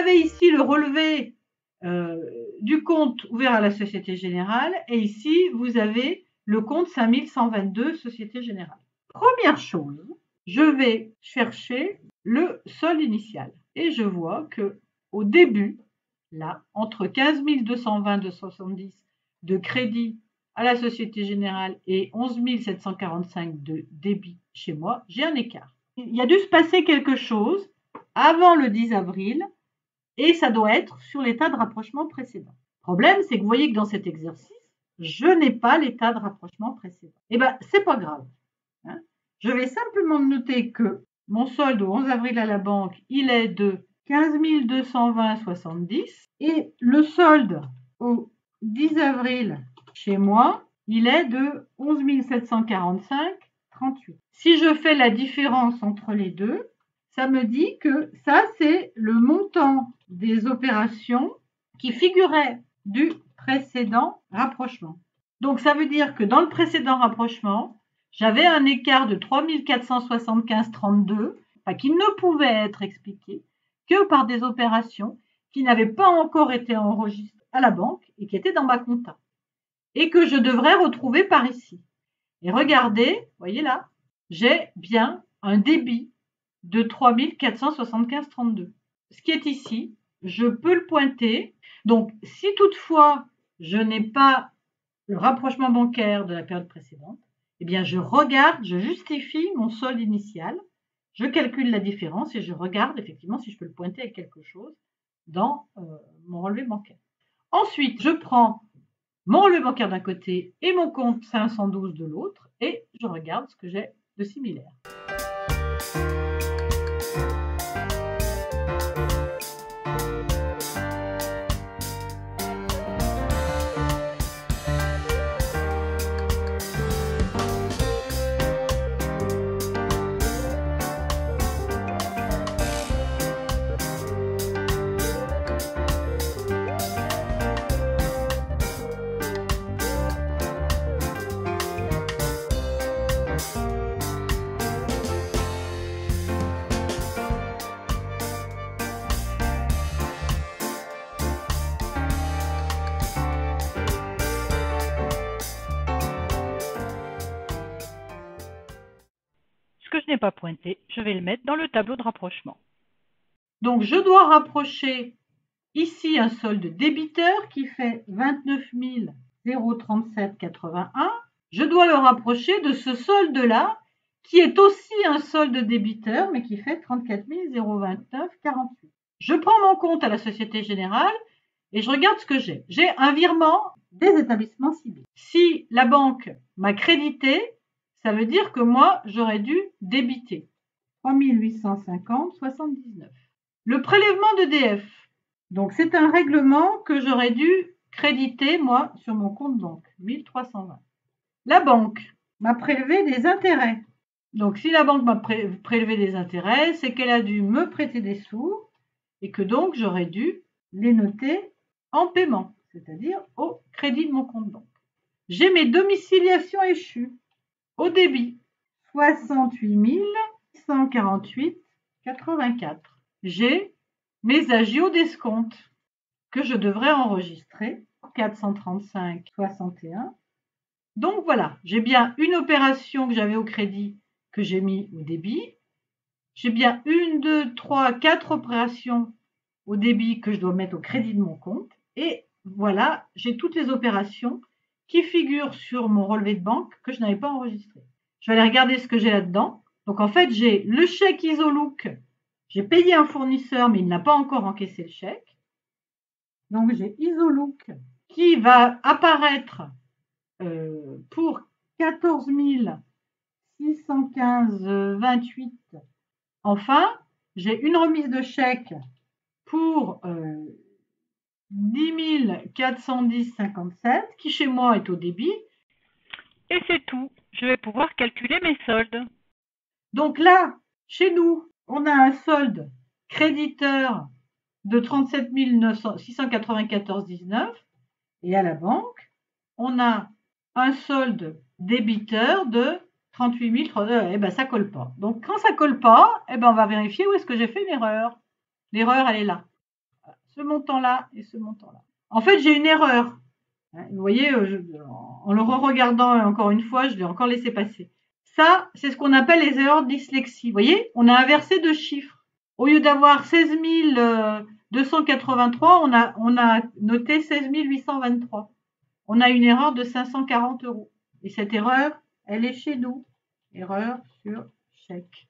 avez ici le relevé du compte ouvert à la Société Générale et ici, vous avez le compte 5122 Société Générale. Première chose, je vais chercher le solde initial et je vois que au début, là, entre 15 220,70 de crédit à la Société Générale et 11 745 de débit chez moi, j'ai un écart. Il a dû se passer quelque chose avant le 10 avril et ça doit être sur l'état de rapprochement précédent. Le problème, c'est que vous voyez que dans cet exercice, je n'ai pas l'état de rapprochement précédent. Eh bien, c'est pas grave. Hein. Je vais simplement noter que mon solde au 11 avril à la banque, il est de 15 220,70 et le solde au 10 avril chez moi, il est de 11 745,38. Si je fais la différence entre les deux, ça me dit que ça, c'est le montant des opérations qui figuraient du précédent rapprochement. Donc, ça veut dire que dans le précédent rapprochement, j'avais un écart de 3 475,32 qui ne pouvait être expliqué que par des opérations qui n'avaient pas encore été enregistrées à la banque et qui étaient dans ma compta et que je devrais retrouver par ici. Et regardez, voyez là, j'ai bien un débit de 3 475,32. Ce qui est ici, je peux le pointer. Donc, si toutefois, je n'ai pas le rapprochement bancaire de la période précédente, eh bien, je regarde, je justifie mon solde initial, je calcule la différence et je regarde effectivement si je peux le pointer avec quelque chose dans mon relevé bancaire. Ensuite, je prends mon relevé bancaire d'un côté et mon compte 512 de l'autre et je regarde ce que j'ai de similaire. Ce que je n'ai pas pointé, je vais le mettre dans le tableau de rapprochement. Donc, je dois rapprocher ici un solde débiteur qui fait 29 037,81. Je dois le rapprocher de ce solde-là qui est aussi un solde débiteur mais qui fait 34 029,48. Je prends mon compte à la Société Générale et je regarde ce que j'ai. J'ai un virement des établissements ciblés. Si la banque m'a crédité, ça veut dire que moi, j'aurais dû débiter 3 850,79. Le prélèvement d'EDF, donc c'est un règlement que j'aurais dû créditer, moi, sur mon compte banque, 1320. La banque m'a prélevé des intérêts. Donc, si la banque m'a prélevé des intérêts, c'est qu'elle a dû me prêter des sous et que donc j'aurais dû les noter en paiement, c'est-à-dire au crédit de mon compte banque. J'ai mes domiciliations échues au débit, 68 148,84. J'ai mes agios d'escompte que je devrais enregistrer, 435,61. Donc voilà, j'ai bien une opération que j'avais au crédit que j'ai mis au débit. J'ai bien 1, 2, 3, 4 opérations au débit que je dois mettre au crédit de mon compte. Et voilà, j'ai toutes les opérations qui figurent sur mon relevé de banque que je n'avais pas enregistré. Je vais aller regarder ce que j'ai là-dedans. Donc en fait, j'ai le chèque Isolook. J'ai payé un fournisseur, mais il n'a pas encore encaissé le chèque. Donc j'ai Isolook qui va apparaître pour 14 615,28. Enfin, j'ai une remise de chèque pour 10 410,57 qui chez moi est au débit. Et c'est tout. Je vais pouvoir calculer mes soldes. Donc là, chez nous, on a un solde créditeur de 37 694,19 et à la banque, on a un solde débiteur de 38 000. Eh ben, ça colle pas. Donc, quand ça colle pas, eh ben, on va vérifier où est-ce que j'ai fait une erreur. L'erreur, elle est là. ce montant-là et ce montant-là. En fait, j'ai une erreur. Vous voyez, en le re-regardant encore une fois, je l'ai encore laissé passer. Ça, c'est ce qu'on appelle les erreurs de dyslexie. Vous voyez, on a inversé deux chiffres. Au lieu d'avoir 16 283, on a noté 16 823. On a une erreur de 540 €. Et cette erreur, elle est chez nous. Erreur sur chèque.